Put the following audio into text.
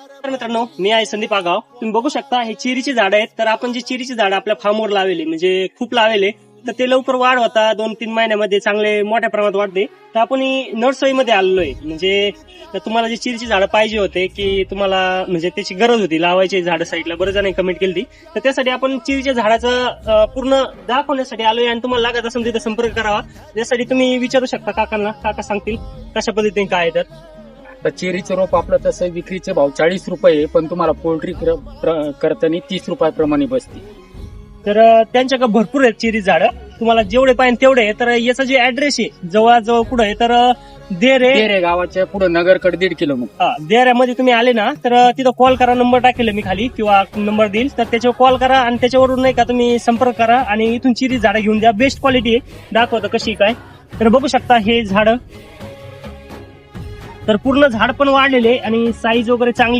तर मित्रांनो, मी आहे संदीप आगाव. तुम्ही बघू शकता हे चिरीची झाडं आहेत. तर आपण जे चिरीची झाडं आपल्या फार्मवर लावले म्हणजे खूप लावले, तर ते लवकर वाढ होता 2-3 महिन्यामध्ये चांगले मोठ्या प्रमाणात वाढते. तर आपण नर्सरीमध्ये आलेलो आहे. म्हणजे तर तुम्हाला जे चिरीची झाडं पाहिजे होते की तुम्हाला म्हणजे त्याची गरज होती लावायची झाडं साईडला, बरेच जणांनी कमेंट केली. तर त्यासाठी आपण चिरीच्या झाडाचं पूर्ण दाखवण्यासाठी आलोय आणि तुम्हाला लागत असेल तिथे संपर्क करावा. त्यासाठी तुम्ही विचारू शकता काकांना, काका सांगतील कशा पद्धतीने काय आहे. तर चेरीचं रोप आपलं तसं विक्रीचे भाव 40 रुपये, पण तुम्हाला पोल्ट्री करताना 30 रुपयाप्रमाणे बसते. तर त्यांच्याकडे भरपूर आहेत चिरी झाडं, तुम्हाला जेवढे पाहिजे तेवढे आहे. तर याचा जे ऍड्रेस आहे जवळजवळ कुठं आहे तर तेरे गावाच्या पुढे नगरकडे 1.5 किलोमीटर. देऱ्यामध्ये तुम्ही आले ना तर तिथं कॉल करा, नंबर टाकेल मी खाली किंवा नंबर देईल, तर त्याच्यावर कॉल करा आणि त्याच्यावरून नाही का तुम्ही संपर्क करा आणि इथून चिरी झाडं घेऊन द्या. बेस्ट क्वालिटी आहे, दाखवतो कशी काय. तर बघू शकता हे झाड, तर पूर्ण झाड पण वाढलेले आणि साईज वगैरे चांगली.